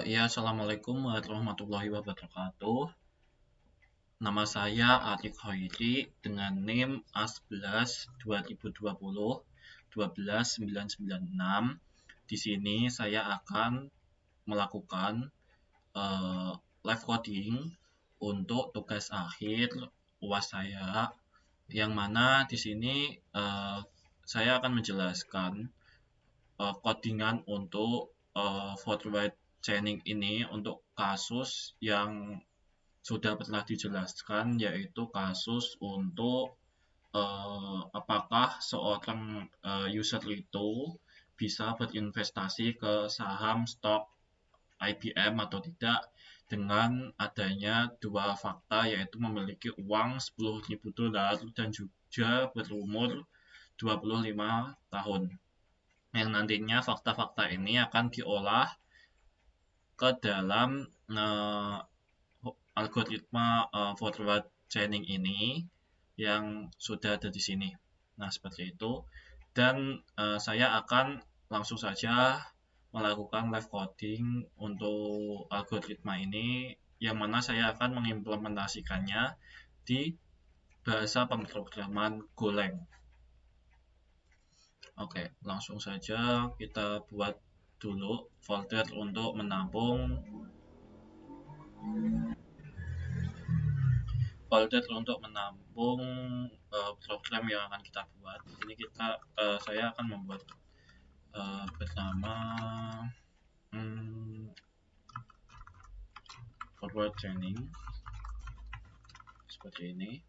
Ya, assalamualaikum warahmatullahi wabarakatuh. Nama saya Arik Hoiri dengan NIM A11 2020 12996. Di sini saya akan melakukan eh, live coding untuk tugas akhir UAS saya, yang mana di sini saya akan menjelaskan codingan untuk forward chaining ini untuk kasus yang sudah pernah dijelaskan, yaitu kasus untuk apakah seorang user itu bisa berinvestasi ke saham stok IBM atau tidak dengan adanya dua fakta, yaitu memiliki uang $10.000 dan juga berumur 25 tahun, yang nantinya fakta-fakta ini akan diolah ke dalam algoritma forward chaining ini yang sudah ada di sini. Nah, seperti itu. Dan saya akan langsung saja melakukan live coding untuk algoritma ini, yang mana saya akan mengimplementasikannya di bahasa pemrograman Golang. Oke, langsung saja kita buat dulu folder untuk menampung program yang akan kita buat. Di sini saya akan membuat bernama forward chaining seperti ini.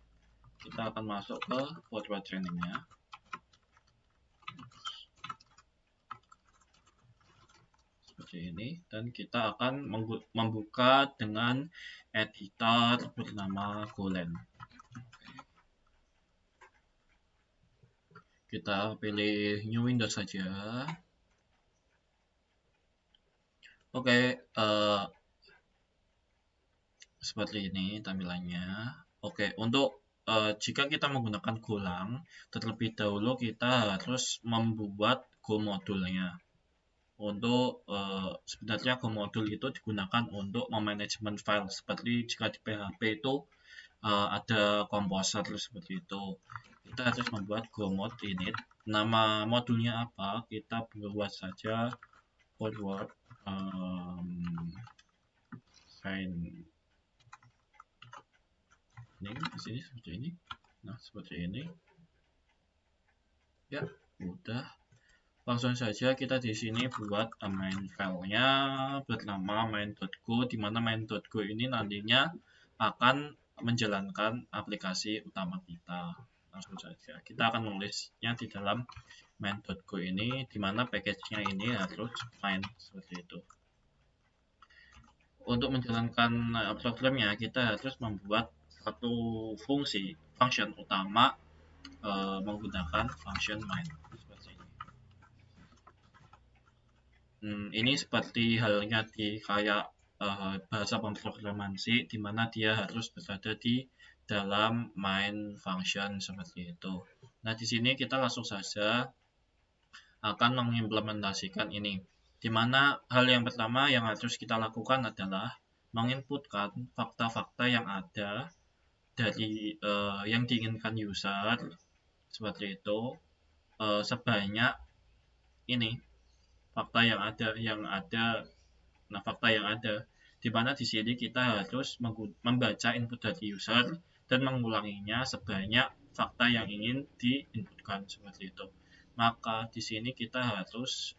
Kita akan masuk ke forward chainingnya. Seperti ini, dan kita akan membuka dengan editor bernama Golang. Kita pilih New Windows saja. Oke, seperti ini tampilannya. Oke, untuk jika kita menggunakan Golang, terlebih dahulu kita harus membuat Go modulnya. Untuk sebenarnya Go modul itu digunakan untuk memanajemen file, seperti jika di PHP itu ada komposer seperti itu. Kita harus membuat Go mod init. Nama modulnya apa? Kita buat saja forward ini di sini seperti ini. Nah, seperti ini. Ya, udah. Langsung saja kita di sini buat main filenya bernama main.go, di mana main.go ini nantinya akan menjalankan aplikasi utama kita. Langsung saja kita akan menulisnya di dalam main.go ini, di mana package-nya ini harus main seperti itu. Untuk menjalankan programnya kita harus membuat satu function utama menggunakan function main. Ini seperti halnya di kayak bahasa pemrograman C, di mana dia harus berada di dalam main function seperti itu. Nah, di sini kita langsung saja akan mengimplementasikan ini, di mana hal yang pertama yang harus kita lakukan adalah menginputkan fakta-fakta yang ada dari yang diinginkan user seperti itu sebanyak ini fakta yang ada. Nah, fakta yang ada di mana di sini kita harus membaca input dari user dan mengulanginya sebanyak fakta yang ingin diinputkan seperti itu. Maka di sini kita harus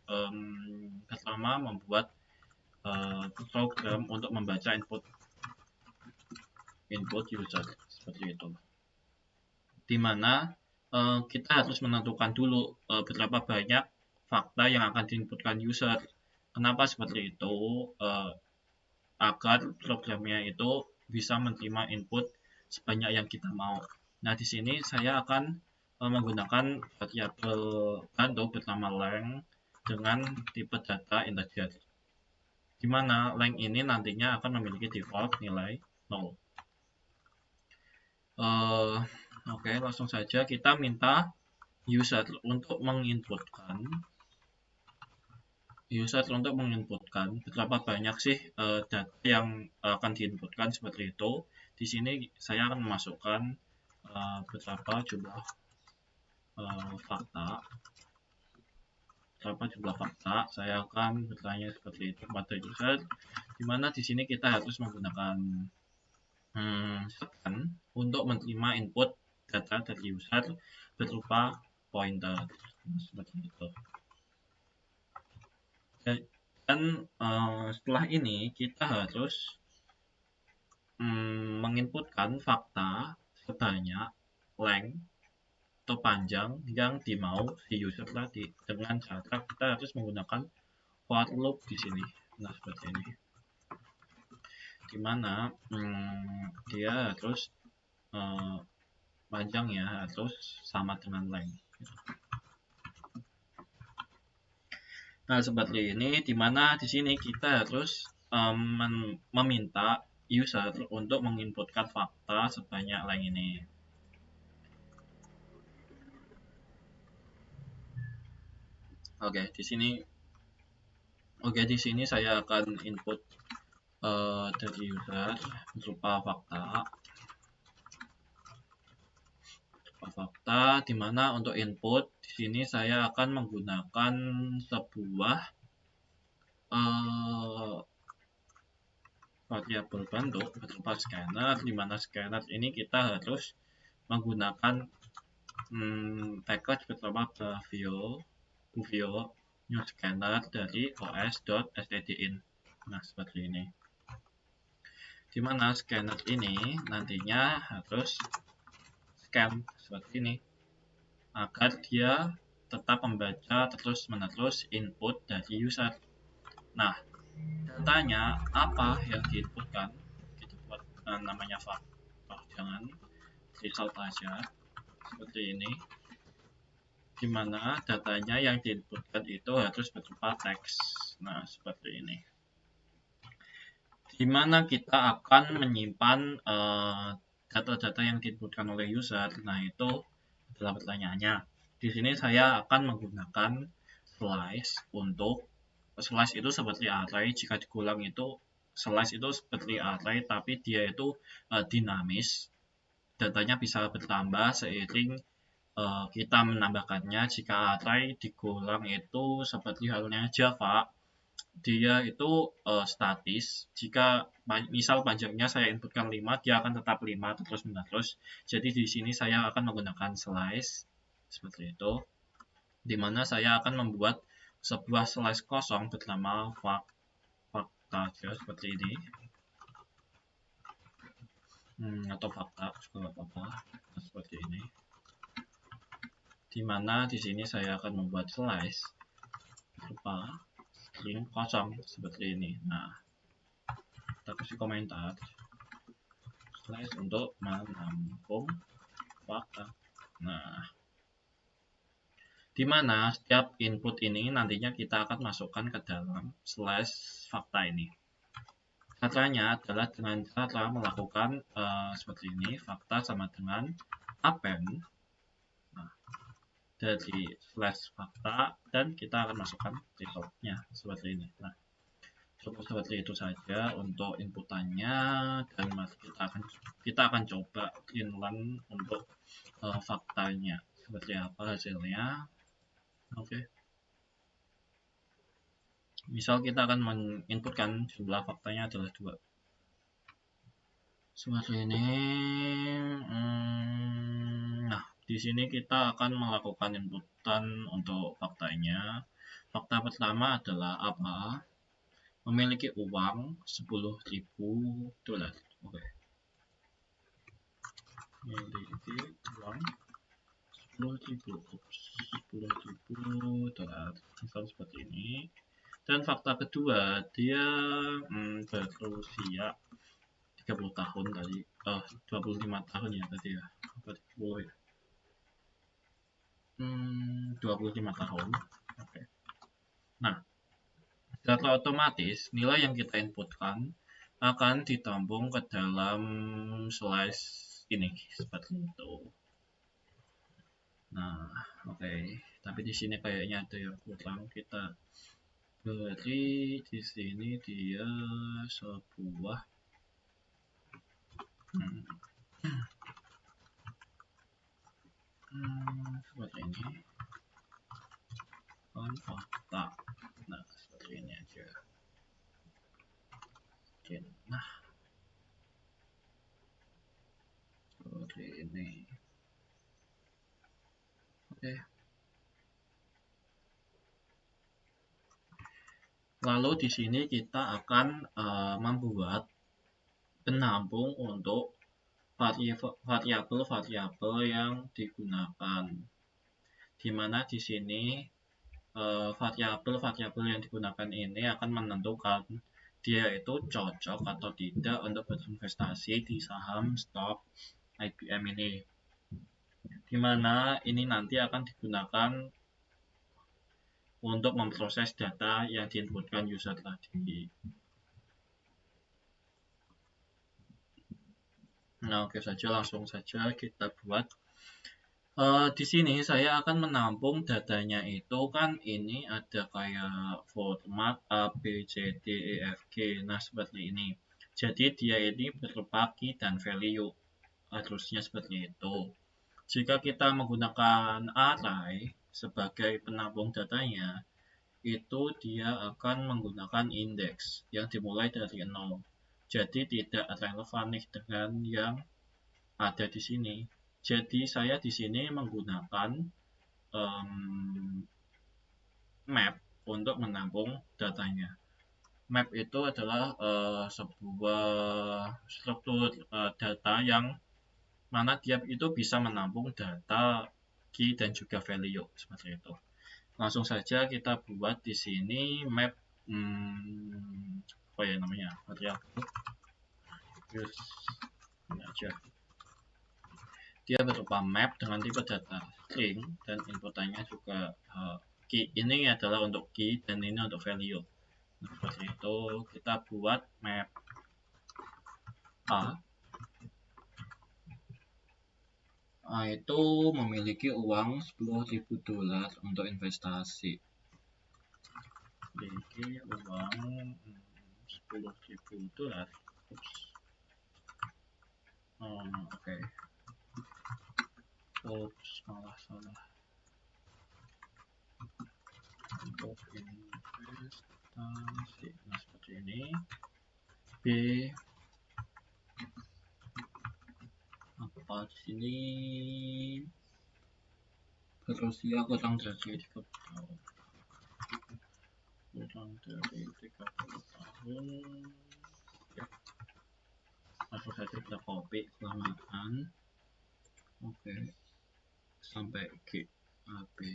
pertama membuat program untuk membaca input user seperti itu. Di mana kita harus menentukan dulu berapa banyak fakta yang akan diinputkan user. Kenapa seperti itu? Agar programnya itu bisa menerima input sebanyak yang kita mau. Nah, di sini saya akan menggunakan variabel bando bernama length dengan tipe data integer, di mana length ini nantinya akan memiliki default nilai 0. Oke, langsung saja kita minta user untuk menginputkan user untuk menginputkan berapa banyak sih data yang akan diinputkan seperti itu. Di sini saya akan memasukkan beberapa jumlah fakta. Berapa jumlah fakta? Saya akan bertanya seperti itu pada user, di mana di sini kita harus menggunakan scan untuk menerima input data dari user berupa pointer seperti itu. Dan setelah ini kita harus menginputkan fakta sebanyak length atau panjang yang dimau si user tadi dengan cara kita harus menggunakan for loop di sini. Nah, seperti ini. Dimana dia harus panjangnya harus sama dengan length. Nah, seperti ini, dimana di sini kita harus meminta user untuk menginputkan fakta sebanyak length ini. Oke, di sini saya akan input dari user berupa fakta, di mana untuk input di sini saya akan menggunakan sebuah variabel bentuk berupa scanner, di mana scanner ini kita harus menggunakan package berupa Buvio new scanner dari os.stdin. Nah, seperti ini. Di mana scanner ini nantinya harus scan seperti ini agar dia tetap membaca terus-menerus input dari user. Nah, datanya apa yang diinputkan, kita buat namanya faktor, jangan result aja seperti ini, dimana datanya yang diinputkan itu harus berupa teks. Nah, seperti ini, dimana kita akan menyimpan data-data yang diinputkan oleh user. Nah, itu adalah pertanyaannya. Di sini saya akan menggunakan slice untuk slice itu seperti array. Jika digulang itu slice itu seperti array, tapi dia itu dinamis. Datanya bisa bertambah seiring kita menambahkannya. Jika array digulang itu seperti halnya Java, dia itu statis. Jika misal panjangnya saya inputkan 5, dia akan tetap 5 terus-menerus. Jadi di sini saya akan menggunakan slice seperti itu, di mana saya akan membuat sebuah slice kosong bernama fakta seperti ini, atau fakta juga apa-apa, seperti ini. Di mana di sini saya akan membuat slice berupa string kosong seperti ini. Nah, kita kasih komentar slice untuk menampung fakta. Nah, di mana setiap input ini nantinya kita akan masukkan ke dalam slice fakta ini. Caranya adalah dengan cara melakukan seperti ini, fakta sama dengan append dari slash fakta, dan kita akan masukkan resultnya seperti ini. Nah, cukup seperti itu saja untuk inputannya, dan kita akan coba inline untuk faktanya seperti apa hasilnya. Oke. Misal kita akan menginputkan jumlah faktanya adalah 2. Seperti ini. Nah, di sini kita akan melakukan inputan untuk faktanya. Fakta pertama adalah apa? Memiliki uang $10.000. Oke. Memiliki uang $10.000. Misal seperti ini. Dan fakta kedua, dia berusia 30 tahun tadi. 25 tahun ya tadi ya. 30 ya. 25 tahun. Oke. Nah, secara otomatis nilai yang kita inputkan akan ditampung ke dalam slice ini seperti itu. Nah, oke. Tapi di sini kayaknya ada yang kurang, kita Jadi di sini dia sebuah seperti ini kan fakta. Nah seperti ini aja. Oke, nah seperti ini. Oke. Lalu di sini kita akan membuat penampung untuk variabel-variabel yang digunakan. Di mana di sini variabel-variabel yang digunakan ini akan menentukan dia itu cocok atau tidak untuk berinvestasi di saham stok IBM ini. Di mana ini nanti akan digunakan untuk memproses data yang diinputkan user tadi. Nah, oke saja, langsung saja kita buat. Di sini saya akan menampung datanya itu kan ini ada kayak format A, B, C, D, E, F, G. Nah, seperti ini. Jadi dia ini berupa key dan value. Harusnya seperti itu. Jika kita menggunakan array sebagai penampung datanya, itu dia akan menggunakan indeks yang dimulai dari 0. Jadi tidak relevan nih dengan yang ada di sini. Jadi saya di sini menggunakan map untuk menampung datanya. Map itu adalah sebuah struktur data yang mana dia itu bisa menampung data key dan juga value seperti itu. Langsung saja kita buat di sini map apa ya namanya variabel. Ini aja. Dia berupa map dengan tipe data string dan inputannya juga key. Ini adalah untuk key dan ini untuk value. Nah, seperti itu kita buat map A itu memiliki uang $10.000 untuk investasi. Memiliki uang $10.000. Oke. Malah salah. Untuk investasi. Nah, seperti ini. B apa di sini berusia kurang dari 30 tahun. Kurang dari 30 tahun. Ya. Langsung saja kita copy kelamaan. Oke. Sampai G A B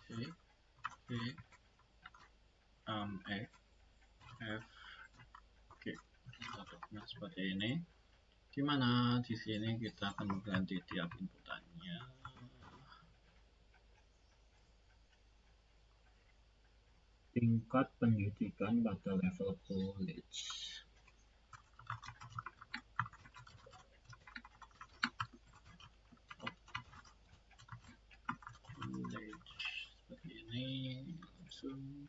C D E F G. Nah, seperti ini. Gimana di sini kita akan mengganti tiap inputannya. Tingkat pendidikan pada level college. Seperti ini langsung.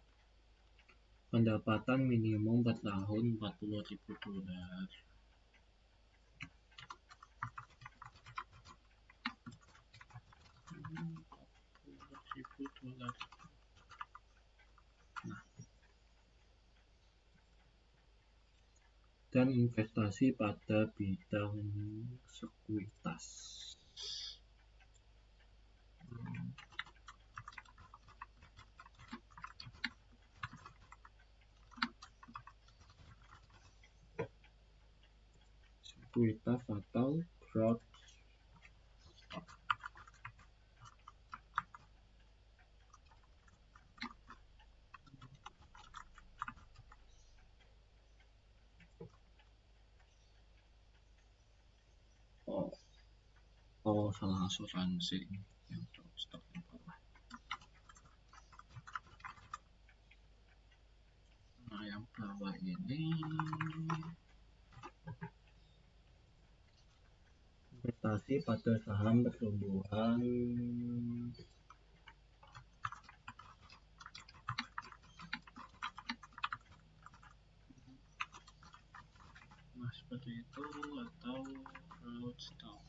Pendapatan minimum per tahun $40.000. Nah. Dan investasi pada bidang sekuitas. Sekuitas atau growth. Salah asuransi yang stok di bawah. Nah, yang bawah ini investasi pada saham pertumbuhan seperti itu, atau float stock.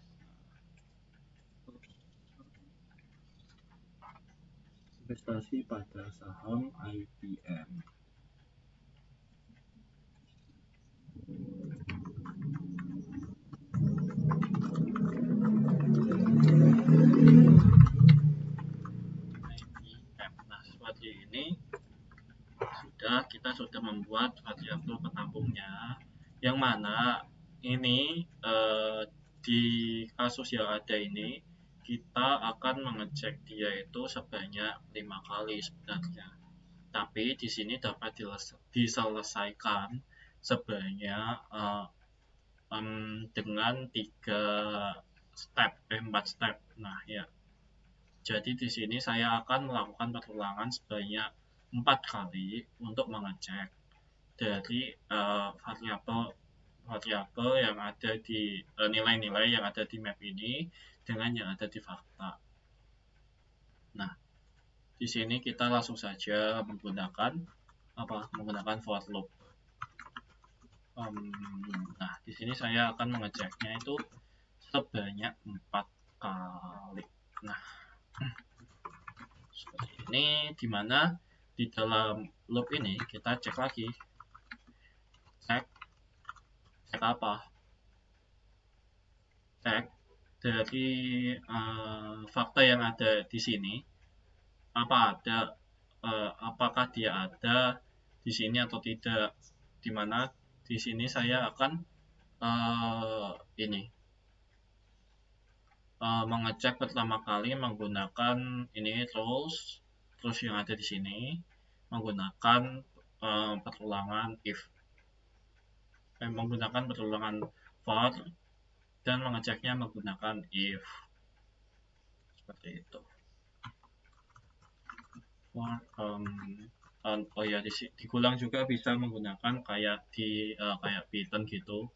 Investasi pada saham IBM. Nah, seperti ini kita sudah membuat variabel penampungnya, yang mana ini di kasus yang ada ini kita akan mengecek dia itu sebanyak 5 kali sebenarnya, tapi di sini dapat diselesaikan sebanyak dengan 4 step. Nah ya, jadi di sini saya akan melakukan perulangan sebanyak 4 kali untuk mengecek dari variabel yang ada di nilai-nilai yang ada di map ini dengan yang ada di fakta. Nah, di sini kita langsung saja menggunakan for loop. Nah, di sini saya akan mengeceknya itu sebanyak 4 kali. Nah, seperti ini, dimana di dalam loop ini kita cek lagi. Cek apa? Cek dari fakta yang ada di sini, apakah dia ada di sini atau tidak. Dimana di sini saya akan mengecek pertama kali menggunakan ini terus yang ada di sini menggunakan perulangan if, menggunakan perulangan for, dan mengeceknya menggunakan if, seperti itu. Oh ya, digulang juga bisa menggunakan kayak Python gitu.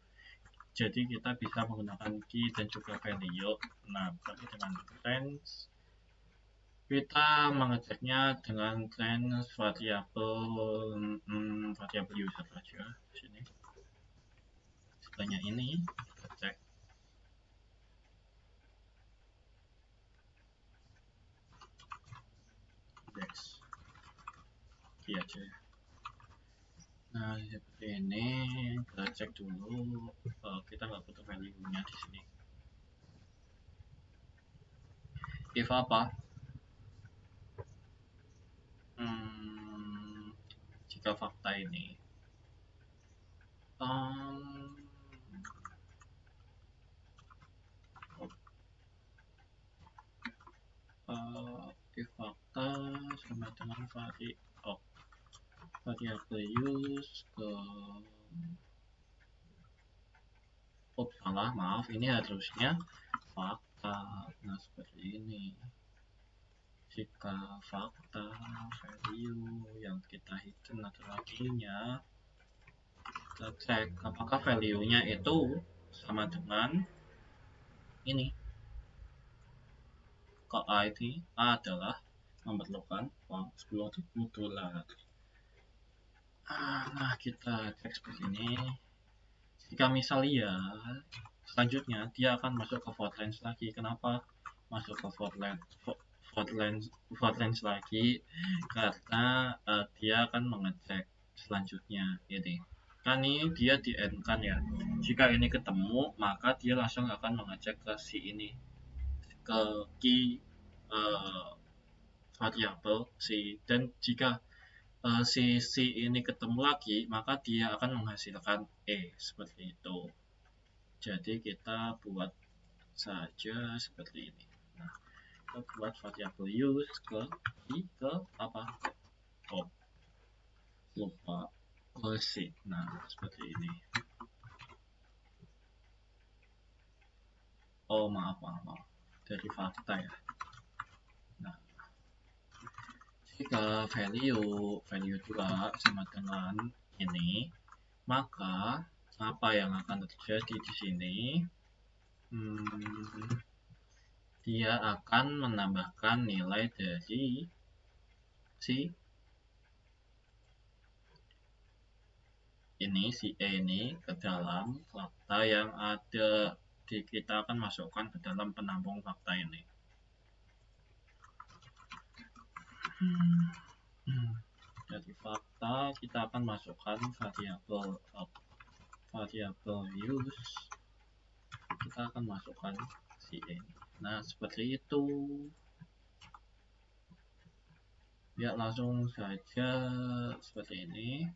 Jadi kita bisa menggunakan key dan juga value. Nah, tapi dengan range kita mengeceknya dengan range variabel user saja di sini. Sebanyak ini kita cek. Index. Iya aja. Nah, seperti ini kita cek dulu. Kita nggak butuh value-nya di sini. If apa? Jika fakta ini if fakta sama dengan variabel use ke maaf, ini harusnya fakta. Nah, seperti ini. Jika fakta value yang kita hitung adalah value-nya, kita cek apakah value-nya itu sama dengan ini. Kalau A adalah memerlukan uang $10.000. Nah, kita cek seperti ini. Jika misalnya selanjutnya dia akan masuk ke for range lagi. Kenapa masuk ke for range lagi? Karena dia akan mengecek selanjutnya ini. Kan ini dia di end kan ya. Jika ini ketemu, maka dia langsung akan mengecek ke si ini, ke key variabel si, dan jika si ini ketemu lagi, maka dia akan menghasilkan seperti itu. Jadi kita buat saja seperti ini. Nah, kita buat variabel use ke apa? Lupa si. Nah, seperti ini. Maaf. Dari fakta ya. Nah, jika value juga sama dengan ini, maka apa yang akan terjadi di sini? Dia akan menambahkan nilai dari si ini si E ini ke dalam fakta yang ada kita akan masukkan ke dalam penampung fakta ini. Dari fakta kita akan masukkan variabel use, kita akan masukkan si E. Nah, seperti itu. Ya, langsung saja seperti ini.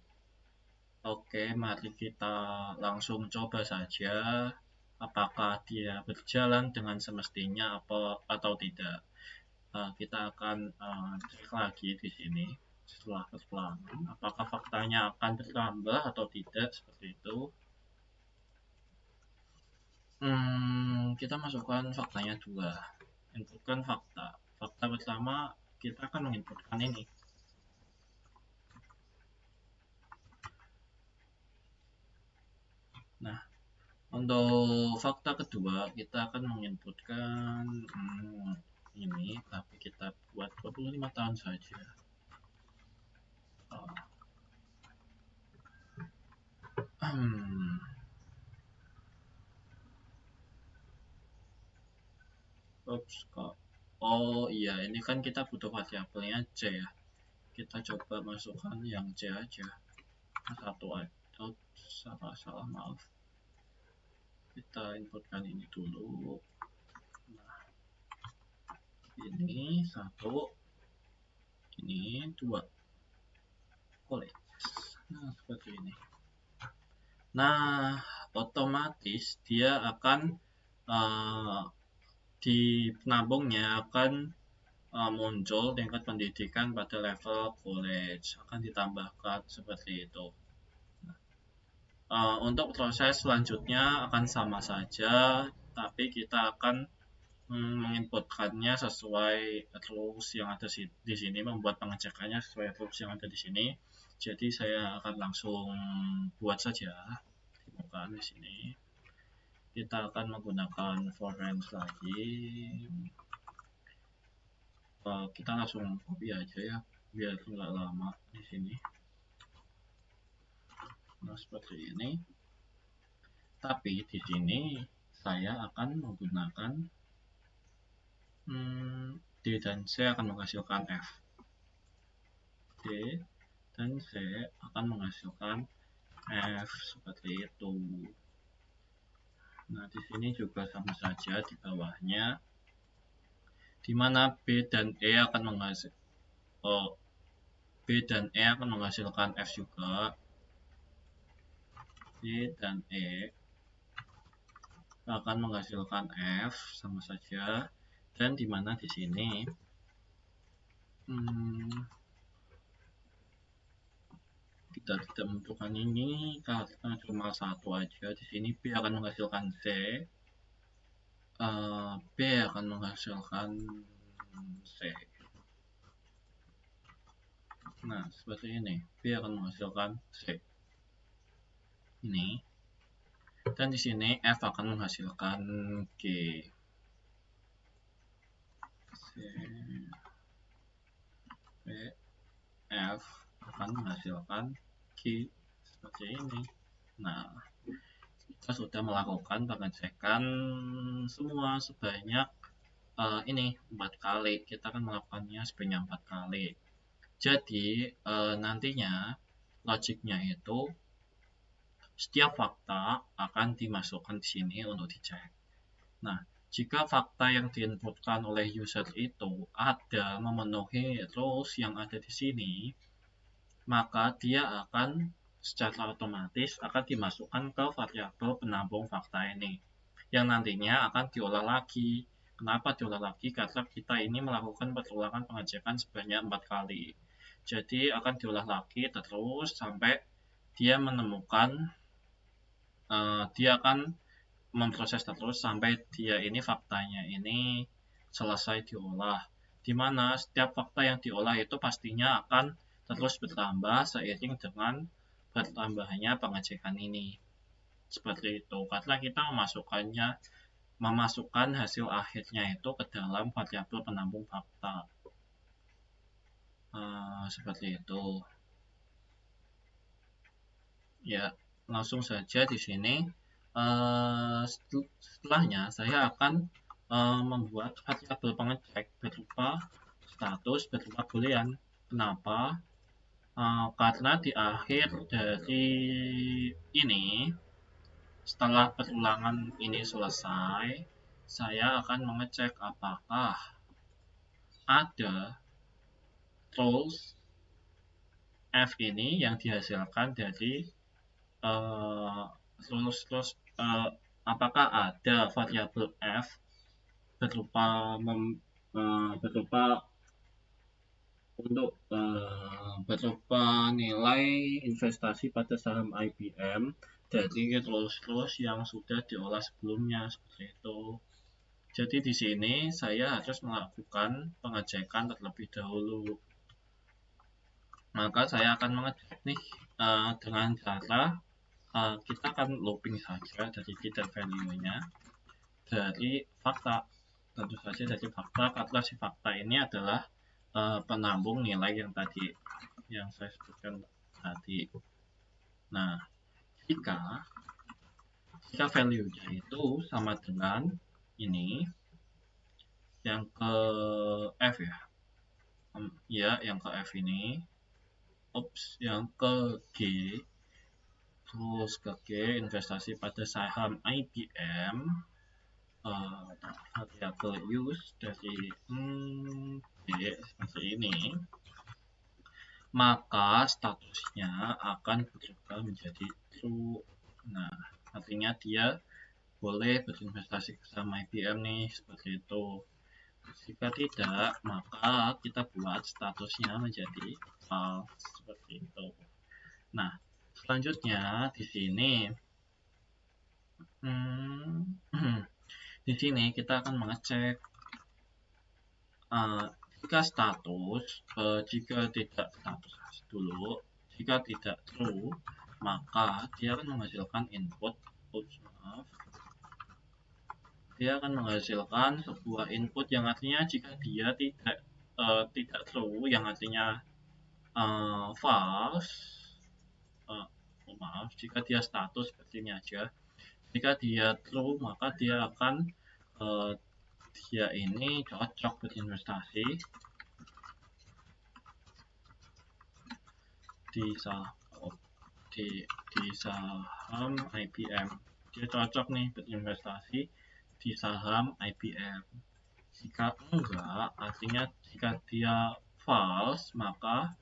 Oke, mari kita langsung coba saja apakah dia berjalan dengan semestinya atau tidak. Kita akan cek lagi di sini setelah perjalanan apakah faktanya akan bertambah atau tidak, seperti itu. Kita masukkan faktanya 2, inputkan fakta pertama. Kita akan menginputkan ini. Nah, untuk fakta kedua kita akan menginputkan ini, tapi kita buat 25 tahun saja. Oh iya, ini kan kita butuh variabelnya C ya. Kita coba masukkan yang C aja. Satu aja. Salah, maaf. Kita inputkan ini dulu. Nah, ini 1, ini 2. College. Nah, seperti ini. Nah, otomatis dia akan di penambungnya akan muncul tingkat pendidikan pada level college, akan ditambahkan seperti itu. Untuk proses selanjutnya akan sama saja, tapi kita akan menginputkannya sesuai rules yang ada di sini, membuat pengecekannya sesuai rules yang ada di sini. Jadi saya akan langsung buat saja di sini. Kita akan menggunakan for range lagi. Kita langsung copy aja ya, biar nggak lama di sini. Nah, seperti ini. Tapi di sini saya akan menggunakan D dan C akan menghasilkan F. D dan C akan menghasilkan F, seperti itu. Nah, di sini juga sama saja di bawahnya, di mana B dan E akan menghasilkan F juga. B dan E akan menghasilkan F, sama saja. Dan di mana di sini kita tidak membutuhkan ini karena cuma 1 aja. Di sini B akan menghasilkan C, B akan menghasilkan C. Nah, seperti ini. B akan menghasilkan C. Ini. Dan di sini F akan menghasilkan G. C, B, F akan menghasilkan G, seperti ini. Nah, kita sudah melakukan pengecekan semua sebanyak ini 4 kali. Kita akan melakukannya sebanyak 4 kali. Jadi nantinya logiknya itu setiap fakta akan dimasukkan di sini untuk dicek. Nah, jika fakta yang diinputkan oleh user itu ada memenuhi rules yang ada di sini, maka dia akan secara otomatis akan dimasukkan ke variabel penampung fakta ini, yang nantinya akan diolah lagi. Kenapa diolah lagi? Karena kita ini melakukan perulangan pengecekan sebanyak 4 kali. Jadi akan diolah lagi terus sampai dia menemukan, dia akan memproses terus sampai dia ini faktanya ini selesai diolah, di mana setiap fakta yang diolah itu pastinya akan terus bertambah seiring dengan bertambahnya pengecekan ini. Seperti itu, karena kita memasukkan hasil akhirnya itu ke dalam variabel penampung fakta. Seperti itu. Ya, langsung saja di sini. Setelahnya saya akan membuat variabel pengecek berupa status berupa boolean. Kenapa? Karena di akhir dari ini, setelah perulangan ini selesai, saya akan mengecek apakah ada tools F ini yang dihasilkan dari terus apakah ada variabel F berupa berupa untuk berupa nilai investasi pada saham IBM dari rules yang sudah diolah sebelumnya seperti itu. Jadi di sini saya harus melakukan pengecekan terlebih dahulu. Maka saya akan mengecek nih dengan cara kita akan looping saja dari key dan value-nya dari fakta. Tentu saja dari fakta karena si fakta ini adalah penambung nilai yang tadi yang saya sebutkan tadi. Nah, jika value-nya itu sama dengan ini yang ke F ya. Ya, yang ke F ini. Yang ke G. Terus ke G investasi pada saham IBM. Variabel use dari G seperti ini, maka statusnya akan berubah menjadi true. Nah, artinya dia boleh berinvestasi ke saham IBM nih, seperti itu. Jika tidak, maka kita buat statusnya menjadi false, seperti itu. Nah, selanjutnya di sini di sini kita akan mengecek jika status jika tidak status dulu, jika tidak true, maka dia akan menghasilkan input. Dia akan menghasilkan sebuah input yang artinya jika dia tidak true, yang artinya false. Maaf, jika dia status seperti ini aja. Jika dia true, maka dia akan dia ini cocok berinvestasi di saham IBM. Dia cocok nih berinvestasi di saham IBM. Jika enggak, artinya jika dia false, maka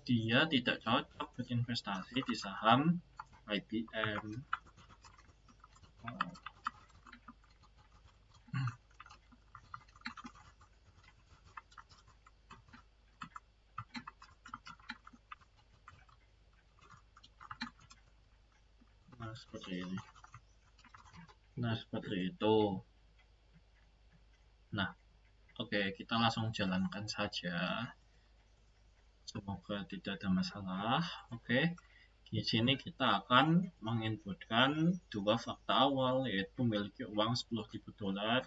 dia tidak cocok berinvestasi di saham IBM. Nah, seperti ini. Nah, seperti itu. Nah, oke, kita langsung jalankan saja. Semoga tidak ada masalah. Oke. Di sini kita akan menginputkan dua fakta awal, yaitu memiliki uang $10.000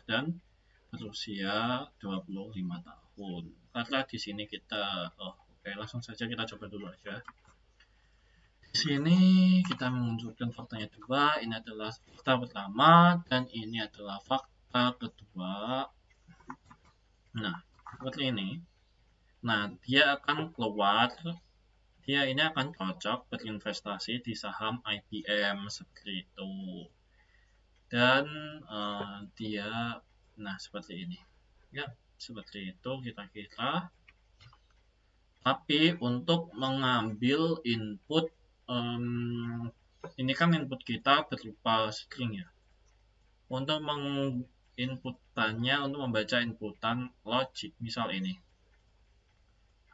dan berusia 25 tahun. Karena di sini kita oke, langsung saja kita coba dulu aja. Di sini kita menunjukkan faktanya dua, ini adalah fakta pertama dan ini adalah fakta kedua. Nah, seperti ini. Nah, dia akan keluar, dia ini akan cocok berinvestasi di saham IBM seperti itu. Dan dia, nah seperti ini. Ya, seperti itu kira-kira. Tapi untuk mengambil input, ini kan input kita berupa string ya. Untuk menginputannya, untuk membaca inputan logik, misal ini.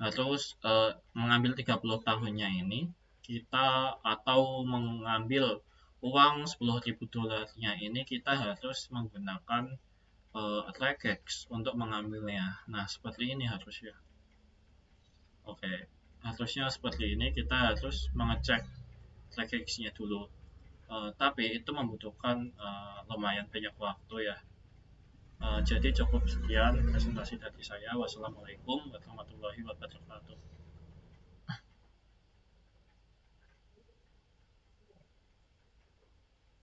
Harus mengambil 30 tahunnya ini, kita atau mengambil uang $10.000-nya ini, kita harus menggunakan regex untuk mengambilnya. Nah, seperti ini harusnya. Oke, harusnya seperti ini. Kita harus mengecek regexnya dulu. Tapi itu membutuhkan lumayan banyak waktu ya. Jadi cukup sekian presentasi dari saya. Wassalamualaikum warahmatullahi wabarakatuh.